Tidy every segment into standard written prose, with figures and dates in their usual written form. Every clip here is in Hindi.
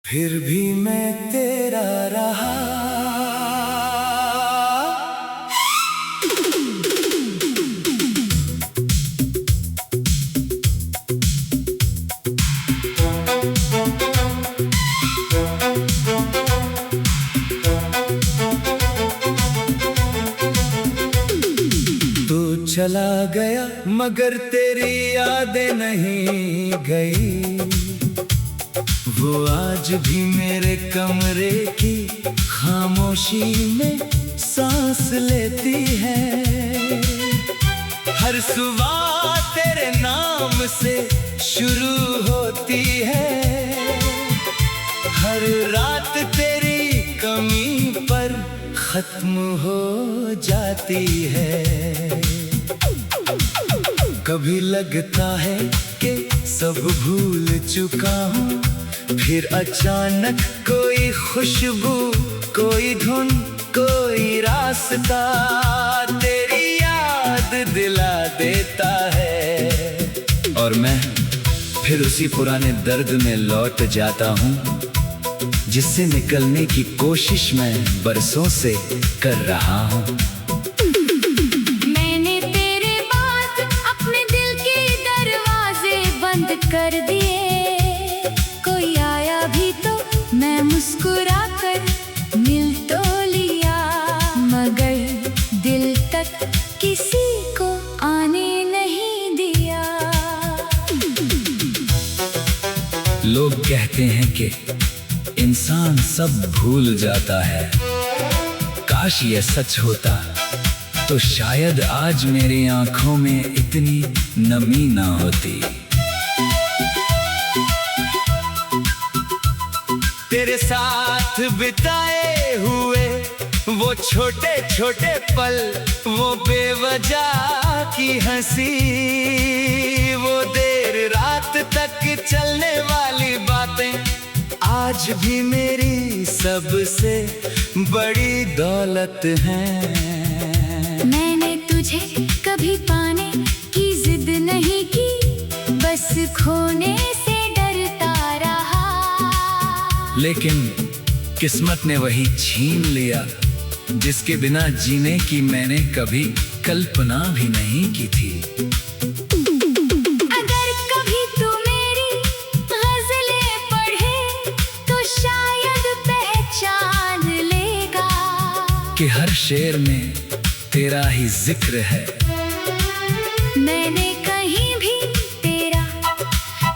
फिर भी मैं तेरा रहा। तू चला गया मगर तेरी यादें नहीं गई, वो आज भी मेरे कमरे की खामोशी में सांस लेती है। हर सुबह तेरे नाम से शुरू होती है, हर रात तेरी कमी पर खत्म हो जाती है। कभी लगता है कि सब भूल चुका हूँ, फिर अचानक कोई खुशबू, कोई धुन, कोई रास्ता तेरी याद दिला देता है। और मैं फिर उसी पुराने दर्द में लौट जाता हूँ, जिससे निकलने की कोशिश मैं बरसों से कर रहा हूँ। मैंने तेरे बाद अपने दिल के दरवाजे बंद कर दिए, भी तो मैं मुस्कुरा कर मिल तो लिया, मगर दिल तक किसी को आने नहीं दिया। लोग कहते हैं कि इंसान सब भूल जाता है, काश ये सच होता तो शायद आज मेरी आंखों में इतनी नमी ना होती। तेरे साथ बिताए हुए वो छोटे छोटे पल, वो बेवजह की हंसी, वो देर रात तक चलने वाली बातें आज भी मेरी सबसे बड़ी दौलत हैं। मैंने तुझे कभी पाने की जिद नहीं की, बस खोने से लेकिन किस्मत ने वही छीन लिया जिसके बिना जीने की मैंने कभी कल्पना भी नहीं की थी। अगर कभी तू मेरी गज़लें पढ़े तो शायद पहचान लेगा कि हर शेर में तेरा ही जिक्र है। मैंने कहीं भी तेरा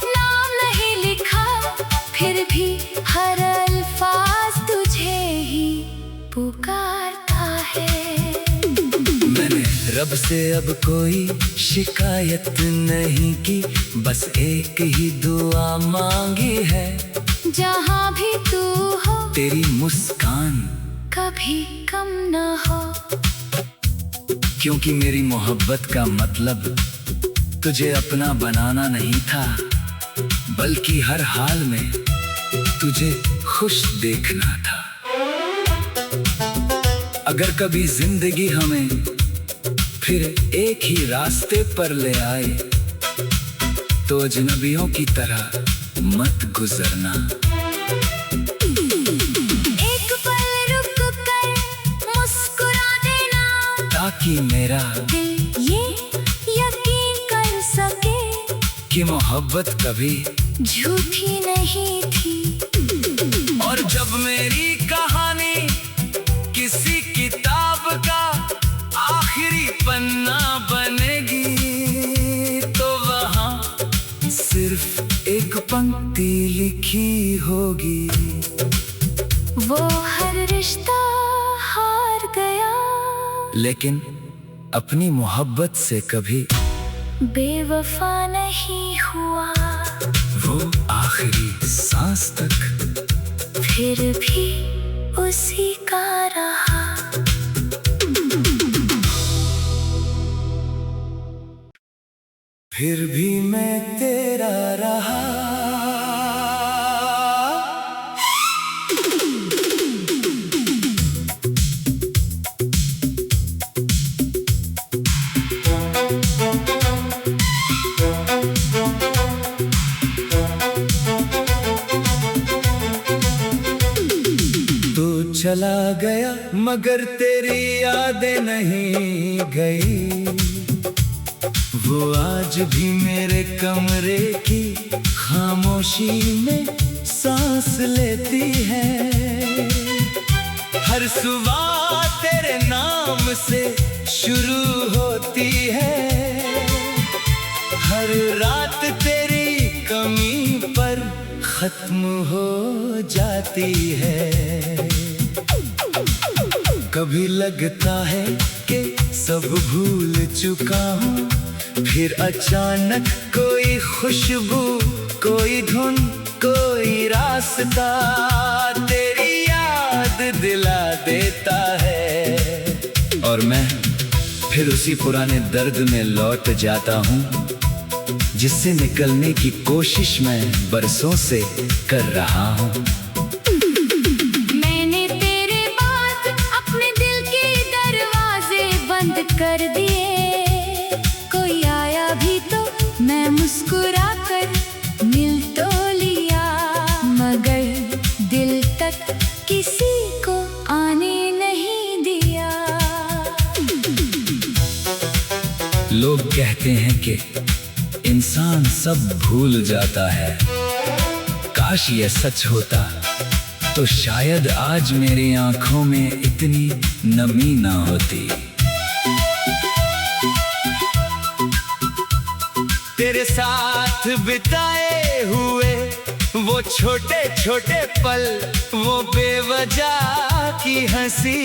नाम नहीं लिखा, फिर भी हर अल्फाज तुझे ही पुकारता है। मैंने रब से अब कोई शिकायत नहीं की, बस एक ही दुआ मांगी है, जहाँ भी तू हो तेरी मुस्कान कभी कम ना हो। क्योंकि मेरी मोहब्बत का मतलब तुझे अपना बनाना नहीं था, बल्कि हर हाल में तुझे खुश देखना था। अगर कभी जिंदगी हमें फिर एक ही रास्ते पर ले आए तो अजनबियों की तरह मत गुजरना। एक पल रुक कर मुस्कुरा देना, ताकि मेरा दिल ये यकीन कर सके कि मोहब्बत कभी झूठी नहीं थी। और जब मेरी कहानी किसी किताब का आखिरी पन्ना बनेगी तो वहाँ सिर्फ एक पंक्ति लिखी होगी, वो हर रिश्ता हार गया, लेकिन अपनी मोहब्बत से कभी बेवफा नहीं हुआ। वो आखिरी सांस तक फिर भी उसी का रहा। फिर भी मैं तेरा रहा। चला गया मगर तेरी यादें नहीं गई, वो आज भी मेरे कमरे की खामोशी में सांस लेती है। हर सुबह तेरे नाम से शुरू होती है, हर रात तेरी कमी पर खत्म हो जाती है। कभी लगता है कि सब भूल चुका हूँ, फिर अचानक कोई खुशबू, कोई धुन, कोई रास्ता तेरी याद दिला देता है, और मैं फिर उसी पुराने दर्द में लौट जाता हूँ जिससे निकलने की कोशिश मैं बरसों से कर रहा हूँ। मैंने तेरे बाद अपने दिल के दरवाजे बंद कर दिए, कोई आया भी तो मैं मुस्कुरा कर मिल तो लिया, मगर दिल तक किसी को आने नहीं दिया। लोग कहते हैं कि इंसान सब भूल जाता है, काश ये सच होता तो शायद आज मेरी आंखों में इतनी नमी ना होती। तेरे साथ बिताए हुए वो छोटे छोटे पल, वो बेवजह की हंसी,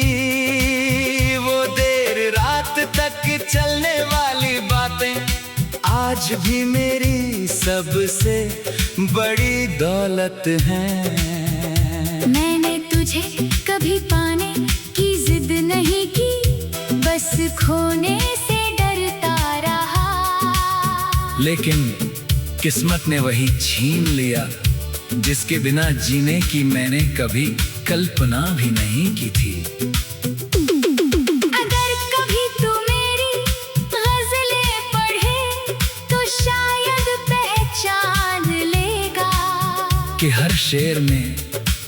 वो देर रात तक चलने वाली बातें आज भी मेरी सबसे बड़ी दौलत है। मैंने तुझे कभी पाने की जिद नहीं की, बस खोने से डरता रहा, लेकिन किस्मत ने वही छीन लिया जिसके बिना जीने की मैंने कभी कल्पना भी नहीं की थी। अगर कभी तू मेरी गज़लें पढ़े तो शायद पहचान लेगा कि हर शेर में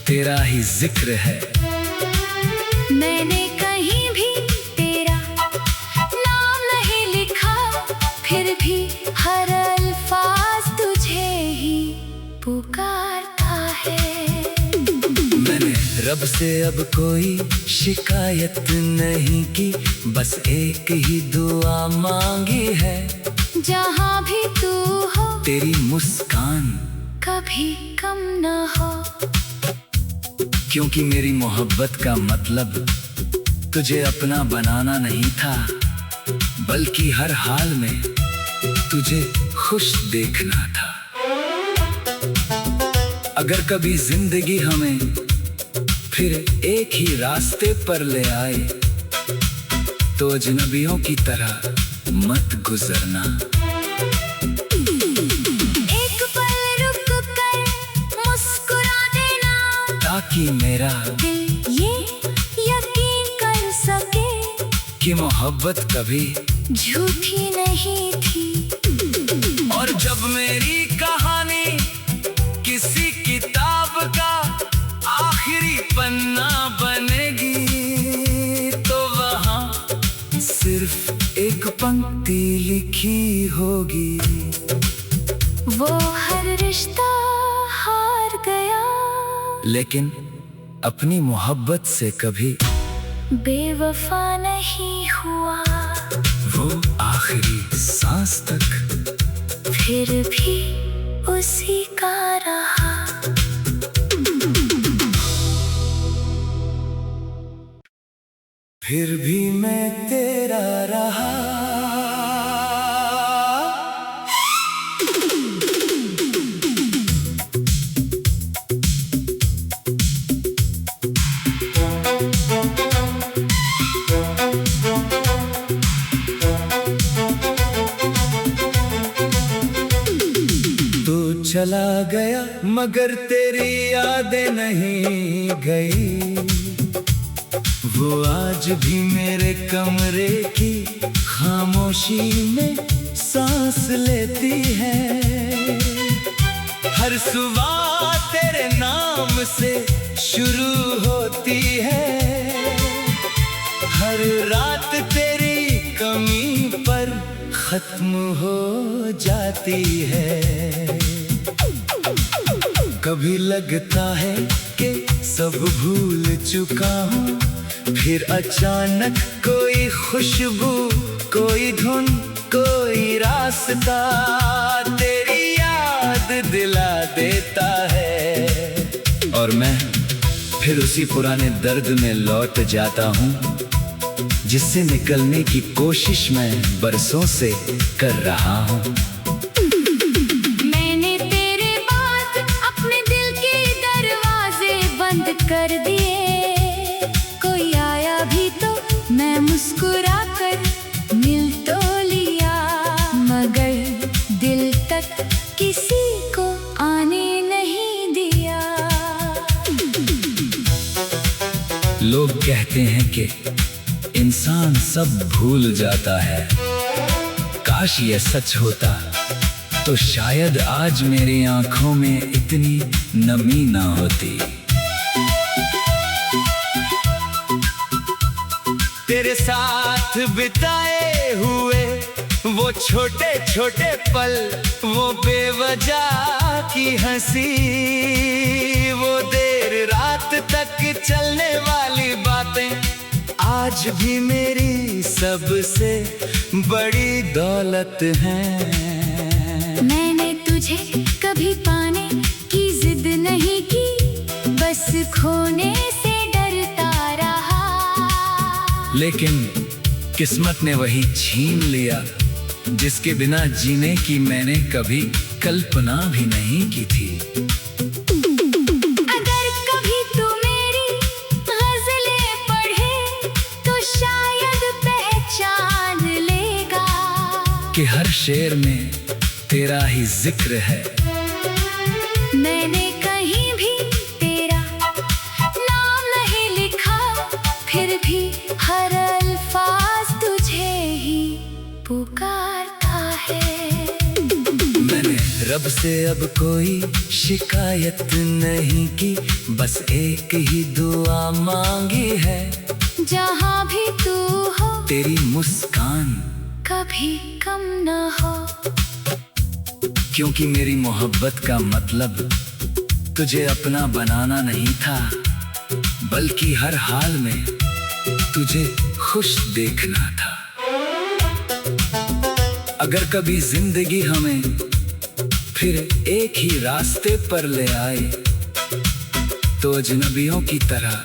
तेरा ही जिक्र है। मैंने कहीं भी तेरा नाम नहीं लिखा, फिर भी हर अल्फाज तुझे ही पुकारता है। मैंने रब से अब कोई शिकायत नहीं की, बस एक ही दुआ मांगी है, जहाँ भी तू हो तेरी मुस्कान कभी कम न हो। क्योंकि मेरी मोहब्बत का मतलब तुझे अपना बनाना नहीं था, बल्कि हर हाल में तुझे खुश देखना था। अगर कभी जिंदगी हमें फिर एक ही रास्ते पर ले आए तो अजनबियों की तरह मत गुजरना। एक पल रुक कर मुस्कुरा देना, ताकि मेरा दिल ये यकीन कर सके कि मोहब्बत कभी झूठी नहीं थी। और जब मेरी कहानी किसी किताब का आखिरी पन्ना बनेगी तो वहाँ सिर्फ एक पंक्ति लिखी होगी, वो हर रिश्ता हार गया, लेकिन अपनी मोहब्बत से कभी बेवफा नहीं हुआ। वो आखिरी सांस तक फिर भी उसी का रहा। फिर भी मैं तेरा रहा। तू चला गया मगर तेरी यादें नहीं गई, वो आज भी मेरे कमरे की खामोशी में सांस लेती है। हर सुबह तेरे नाम नाम से शुरू होती है। हर रात तेरी कमी पर खत्म हो जाती है। कभी लगता है कि सब भूल चुका हूँ, फिर अचानक कोई खुशबू, कोई धुन, कोई रास्ता तेरी याद दिला देता है। और मैं फिर उसी पुराने दर्द में लौट जाता हूँ, जिससे निकलने की कोशिश मैं बरसों से कर रहा हूँ। मैंने तेरे बाद अपने दिल के दरवाजे बंद कर दिए। कोई आया भी तो मैं मुस्कुरा कर मिल तो लिया, मगर दिल तक किसी को आने नहीं दिया। लोग कहते हैं कि इंसान सब भूल जाता है। काश ये सच होता तो शायद आज मेरी आंखों में इतनी नमी ना होती। तेरे साथ बिताए हुए वो छोटे छोटे पल, वो बेवजह की हंसी, वो देर रात तक चलने वाली बातें आज भी मेरी सबसे बड़ी दौलत है। मैंने तुझे कभी पाने की जिद नहीं की, बस खोने से डरता रहा। लेकिन किस्मत ने वही छीन लिया जिसके बिना जीने की मैंने कभी कल्पना भी नहीं की थी। अगर कभी तू मेरी गज़लें पढ़े तो शायद पहचान लेगा कि हर शेर में तेरा ही जिक्र है। मैंने कहीं भी तेरा नाम नहीं लिखा, फिर भी हर अल्फाज तुझे ही पुकारता है। मैंने रब से अब कोई शिकायत नहीं की, बस एक ही दुआ मांगी है। जहाँ भी तू हो तेरी मुस्कान कभी कम न हो, क्योंकि मेरी मोहब्बत का मतलब तुझे अपना बनाना नहीं था, बल्कि हर हाल में तुझे खुश देखना था। अगर कभी जिंदगी हमें फिर एक ही रास्ते पर ले आए तो अजनबियों की तरह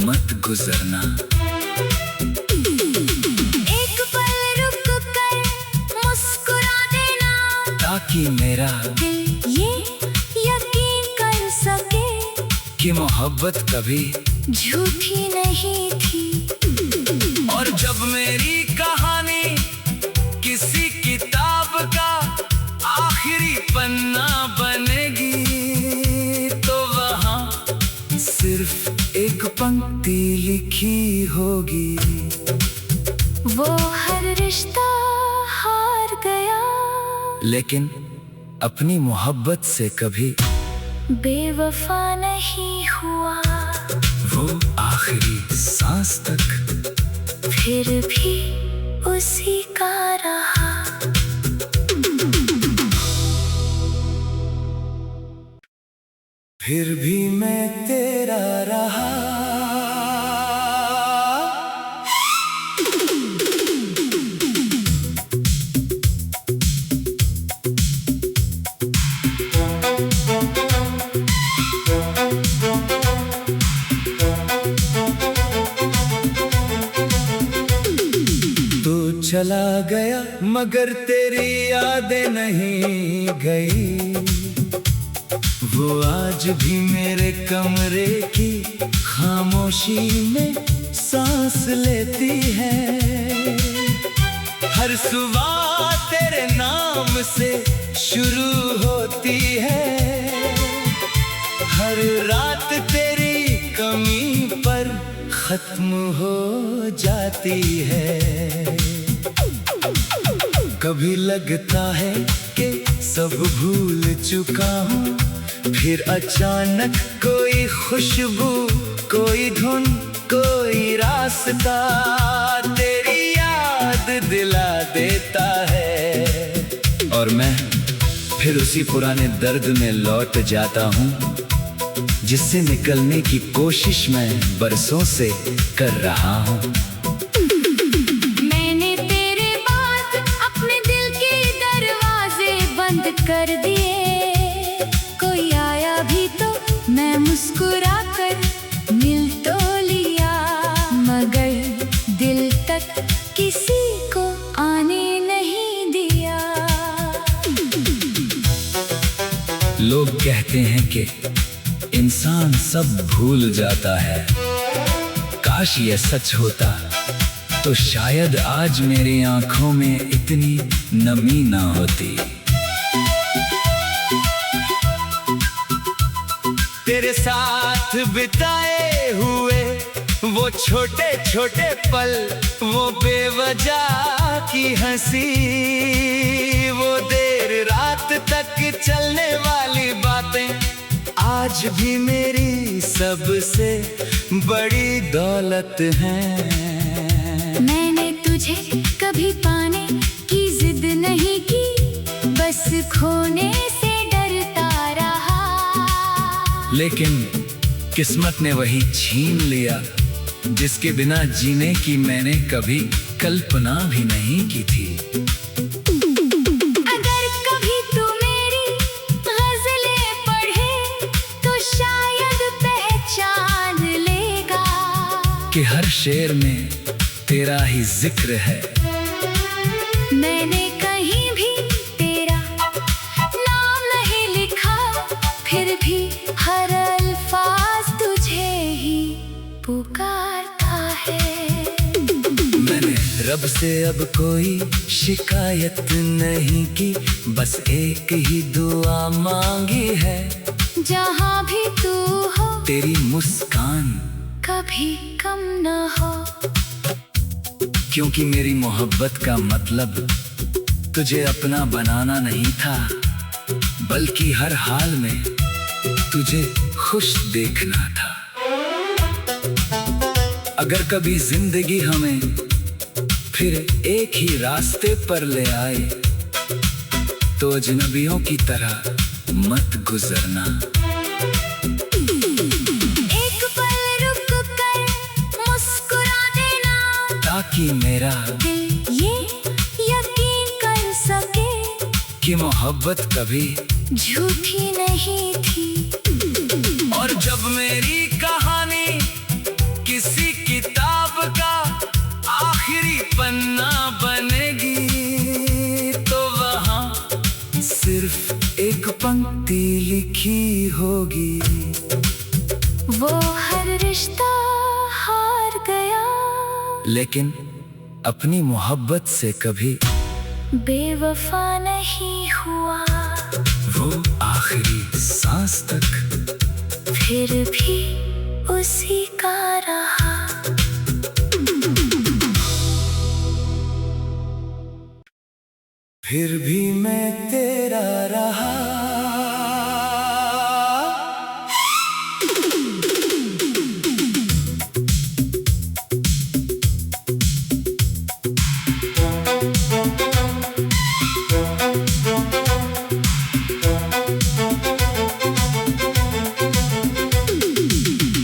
मत गुजरना। एक पल रुक कर मुस्कुरा देना, ताकि मेरा दिल ये यकीन कर सके कि मोहब्बत कभी झूठी नहीं थी। और जब मेरी कहानी किसी किताब का आखिरी पन्ना बनेगी तो वहाँ सिर्फ एक पंक्ति लिखी होगी, वो हर रिश्ता हार गया, लेकिन अपनी मोहब्बत से कभी बेवफा नहीं हुआ। वो आखिरी सांस तक फिर भी उसी का रहा। फिर भी मैं तेरा रहा। तू चला गया मगर तेरी यादें नहीं गई, वो आज भी मेरे कमरे की खामोशी में सांस लेती है। हर सुबह तेरे नाम से शुरू होती है, हर रात तेरी कमी पर खत्म हो जाती है। कभी लगता है कि सब भूल चुका हूँ, फिर अचानक कोई खुशबू, कोई धुन, कोई रास्ता तेरी याद दिला देता है। और मैं फिर उसी पुराने दर्द में लौट जाता हूँ, जिससे निकलने की कोशिश मैं बरसों से कर रहा हूँ। मैंने तेरे बाद अपने दिल के दरवाजे बंद कर दिए। कोई आया भी तो मैं मुस्कुरा कर मिल तो लिया, मगर दिल तक किसी को आने नहीं दिया। लोग कहते हैं कि इंसान सब भूल जाता है। काश ये सच होता तो शायद आज मेरी आंखों में इतनी नमी ना होती। तेरे साथ बिताए हुए वो छोटे छोटे पल, वो बेवजह की हंसी, वो देर रात तक चलने वाली बातें आज भी मेरी सबसे बड़ी दौलत है। मैंने तुझे कभी पाने की जिद नहीं की, बस खोने से डरता रहा। लेकिन किस्मत ने वही छीन लिया जिसके बिना जीने की मैंने कभी कल्पना भी नहीं की थी। अगर कभी तू मेरी गज़लें पढ़े तो शायद पहचान लेगा कि हर शेर में तेरा ही जिक्र है। मैंने कहीं भी तेरा नाम नहीं लिखा, फिर भी हर अल्फाज तुझे ही पुकारता है। मैंने रब से अब कोई शिकायत नहीं की, बस एक ही दुआ मांगी है, जहाँ भी तू हो तेरी मुस्कान कभी कम न हो। क्योंकि मेरी मोहब्बत का मतलब तुझे अपना बनाना नहीं था, बल्कि हर हाल में तुझे खुश देखना था। अगर कभी जिंदगी हमें फिर एक ही रास्ते पर ले आए तो अजनबियों की तरह मत गुजरना। एक पल रुक कर मुस्कुरा देना, ताकि मेरा दिल ये यकीन कर सके कि मोहब्बत कभी झूठी नहीं थी। और जब मेरी कहानी किसी किताब का आखिरी पन्ना बनेगी तो वहाँ सिर्फ एक पंक्ति लिखी होगी, वो हर रिश्ता हार गया, लेकिन अपनी मोहब्बत से कभी बेवफा नहीं हुआ। वो आखिरी सांस तक फिर भी उसी का रहा। फिर भी मैं तेरा रहा।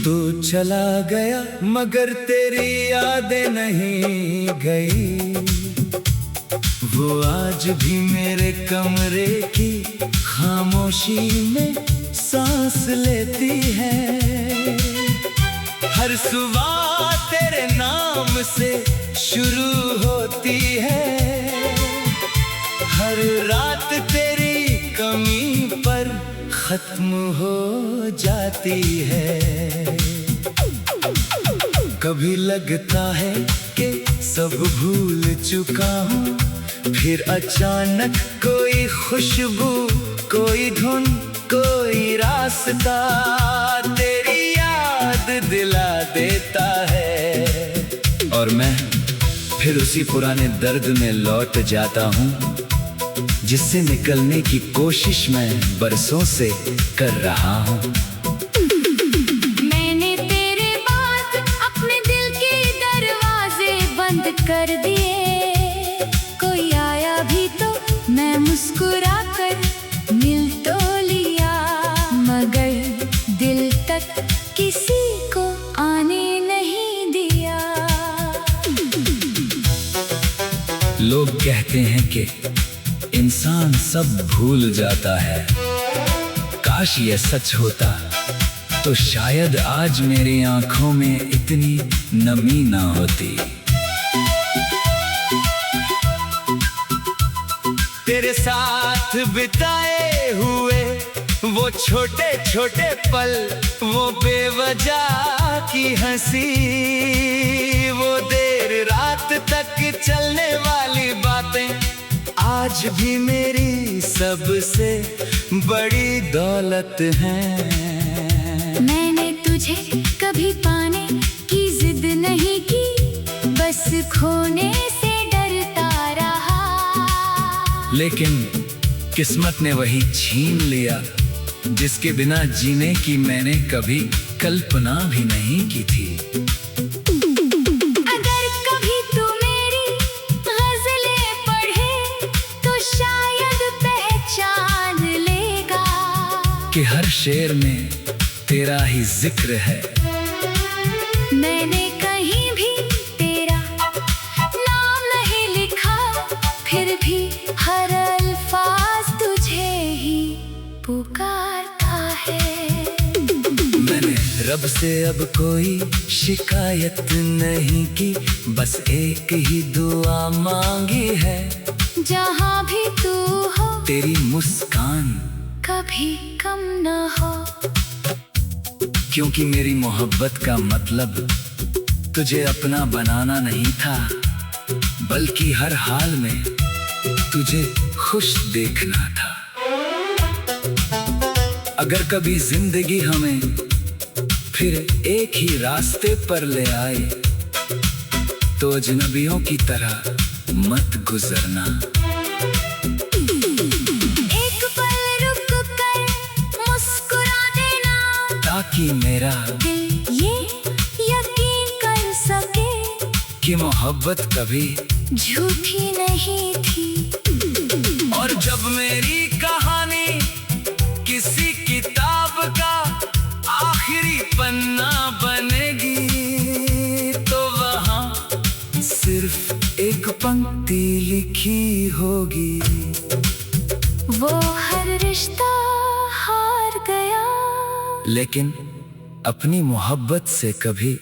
तू चला गया मगर तेरी यादें नहीं गई, वो आज भी मेरे कमरे की खामोशी में सांस लेती है। हर सुबह तेरे नाम से शुरू होती है, हर रात तेरी कमी पर खत्म हो जाती है। कभी लगता है कि सब भूल चुका हूँ, फिर अचानक कोई खुशबू, कोई धुन, कोई रास्ता तेरी याद दिला देता है। और मैं फिर उसी पुराने दर्द में लौट जाता हूँ, जिससे निकलने की कोशिश मैं बरसों से कर रहा हूँ। मैंने तेरे बाद अपने दिल के दरवाजे बंद कर दिए। कोई आया भी तो मैं मुस्कुरा कर मिल तो लिया, मगर दिल तक किसी को आने नहीं दिया। लोग कहते हैं कि इंसान सब भूल जाता है। काश ये सच होता तो शायद आज मेरी आंखों में इतनी नमी ना होती। तेरे साथ बिताए हुए वो छोटे छोटे पल, वो बेवजह की हंसी, वो देर रात तक चलने वाली बातें आज भी मेरी सबसे बड़ी दौलत हैं। मैंने तुझे कभी पाने की जिद नहीं की, बस खोने से डरता रहा। लेकिन किस्मत ने वही छीन लिया जिसके बिना जीने की मैंने कभी कल्पना भी नहीं की थी। अगर कभी तू मेरी गज़लें पढ़े तो शायद पहचान लेगा कि हर शेर में तेरा ही जिक्र है। मैंने कहीं भी तेरा नाम नहीं लिखा, फिर भी हर अल्फाज तुझे ही पुकारता है। मैंने रब से अब कोई शिकायत नहीं की, बस एक ही दुआ मांगी है। जहाँ भी तू हो तेरी मुस्कान कभी कम न हो, क्योंकि मेरी मोहब्बत का मतलब तुझे अपना बनाना नहीं था, बल्कि हर हाल में तुझे खुश देखना था। अगर कभी जिंदगी हमें फिर एक ही रास्ते पर ले आए तो अजनबियों की तरह मत गुजरना। एक पल रुक कर मुस्कुरा देना, ताकि मेरा दिल ये यकीन कर सके कि मोहब्बत कभी झूठी नहीं थी। और जब मेरी कहानी किसी किताब का आखिरी पन्ना बनेगी तो वहाँ सिर्फ एक पंक्ति लिखी होगी, वो हर रिश्ता हार गया, लेकिन अपनी मोहब्बत से कभी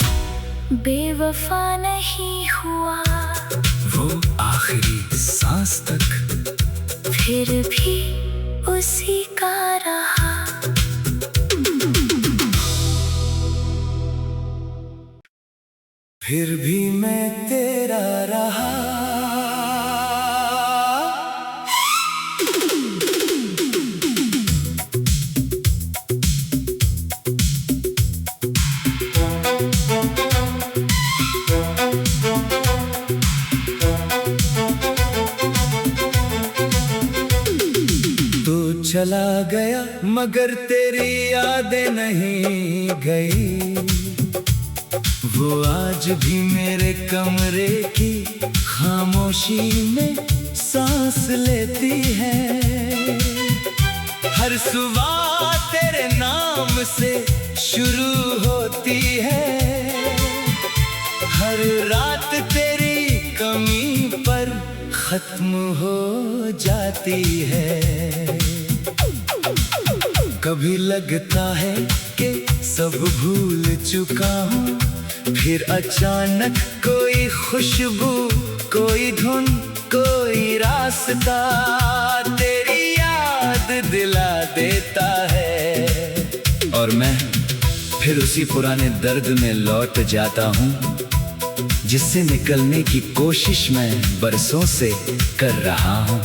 बेवफा नहीं हुआ। वो आखिरी सांस तक फिर भी उसी का रहा। फिर भी मैं तेरा रहा। तू चला गया मगर तेरी यादें नहीं गई, वो आज भी मेरे कमरे की खामोशी में सांस लेती है। हर सुबह तेरे नाम से शुरू होती है, हर रात तेरी कमी पर खत्म हो जाती है। कभी लगता है कि सब भूल चुका हूँ, फिर अचानक कोई खुशबू, कोई धुन, कोई रास्ता तेरी याद दिला देता है। और मैं फिर उसी पुराने दर्द में लौट जाता हूँ जिससे निकलने की कोशिश मैं बरसों से कर रहा हूँ।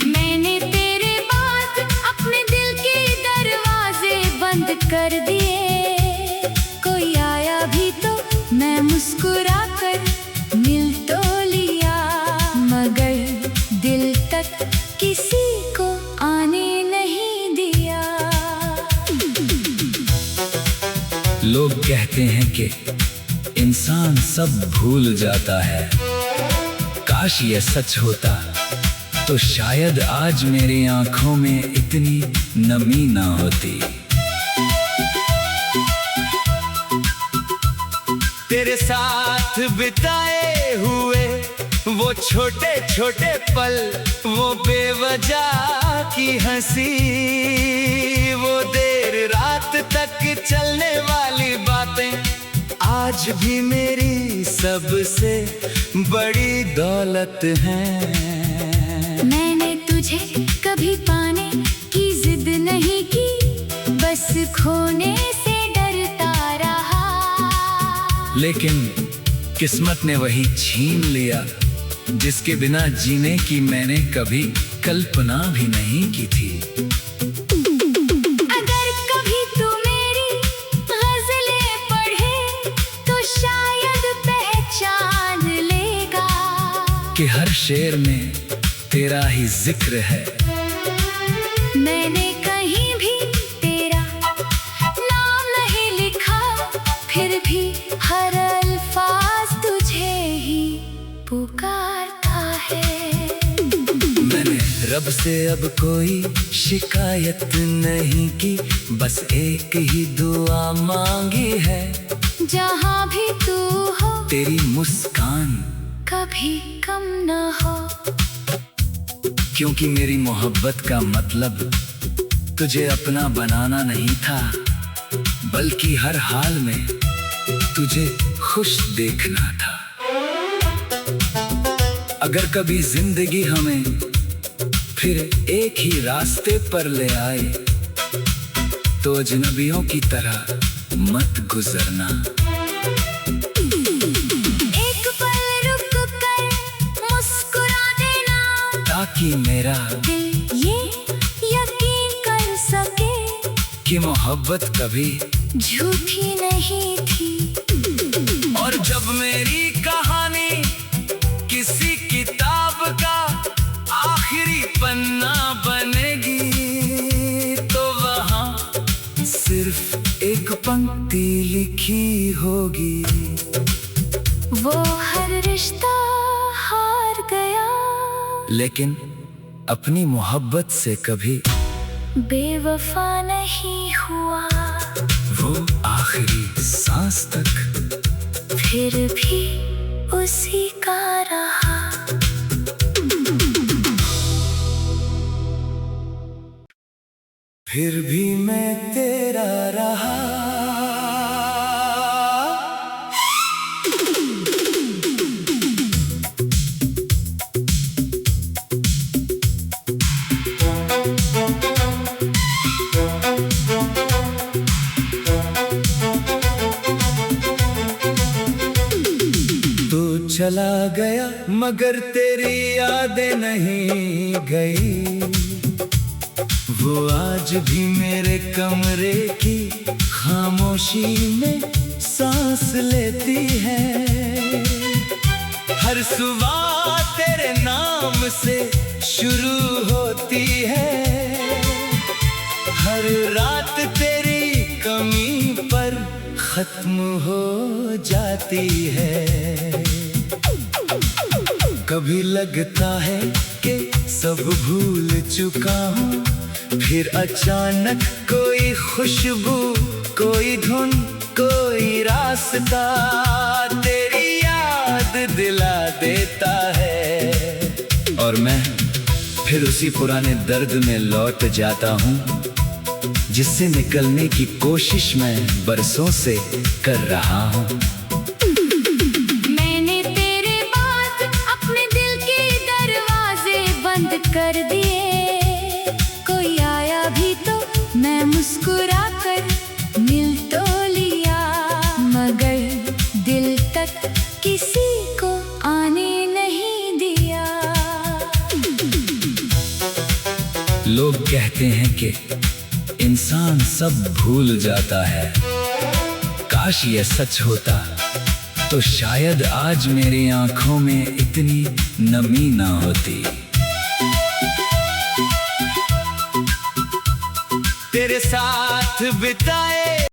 मैंने तेरे बाद अपने दिल के दरवाजे बंद कर दिए। कोई आया भी तो मैं मुस्कुरा कर मिल तो लिया, मगर दिल तक किसी को आने नहीं दिया। लोग कहते हैं कि इंसान सब भूल जाता है। काश ये सच होता तो शायद आज मेरी आंखों में इतनी नमी ना होती। तेरे साथ बिताए हुए वो छोटे छोटे पल, वो बेवजह की हंसी, वो देर रात तक चलने वाली बातें आज भी मेरी सबसे बड़ी दौलत हैं। मैंने तुझे कभी पाने की जिद नहीं की, बस खोने से डरता रहा। लेकिन किस्मत ने वही छीन लिया जिसके बिना जीने की मैंने कभी कल्पना भी नहीं की थी। अगर कभी तू मेरी गज़लें पढ़े तो शायद पहचान लेगा कि हर शेर में तेरा ही जिक्र है। मैंने कहीं भी तेरा नाम नहीं लिखा, फिर भी हर अल्फाज तुझे ही पुकारता है। मैंने रब से अब कोई शिकायत नहीं की, बस एक ही दुआ मांगी है। जहाँ भी तू हो तेरी मुस्कान कभी कम न हो, क्योंकि मेरी मोहब्बत का मतलब तुझे अपना बनाना नहीं था, बल्कि हर हाल में तुझे खुश देखना था। अगर कभी जिंदगी हमें फिर एक ही रास्ते पर ले आए तो अजनबियों की तरह मत गुजरना। एक पल रुक कर मुस्कुरा देना, ताकि मेरा दिल ये यकीन कर सके कि मोहब्बत कभी झूठी नहीं थी। और जब मेरी कहानी किसी किताब का आखिरी पन्ना बनेगी तो वहाँ सिर्फ एक पंक्ति लिखी होगी, वो हर रिश्ता हार गया, लेकिन अपनी मोहब्बत से कभी बेवफा नहीं हुआ। वो आखिरी सांस तक फिर भी उसी का रहा। फिर भी मैं तेरा रहा। तू चला गया मगर तेरी यादें नहीं गई, वो आज भी मेरे कमरे की खामोशी में सांस लेती है। हर सुबह तेरे नाम से शुरू होती है, हर रात तेरी कमी पर खत्म हो जाती है। कभी लगता है कि सब भूल चुका हूँ, फिर अचानक कोई खुशबू, कोई धुन, कोई रास्ता तेरी याद दिला देता है। और मैं फिर उसी पुराने दर्द में लौट जाता हूँ जिससे निकलने की कोशिश मैं बरसों से कर रहा हूँ। मैंने तेरे बाद अपने दिल के दरवाजे बंद कर दिए, कोई आया भी तो मैं मुस्कुरा कर मिल तो लिया, मगर दिल तक किसी को आने नहीं दिया। लोग कहते हैं कि इंसान सब भूल जाता है। काश ये सच होता तो शायद आज मेरी आंखों में इतनी नमी ना होती। तेरे साथ बिताए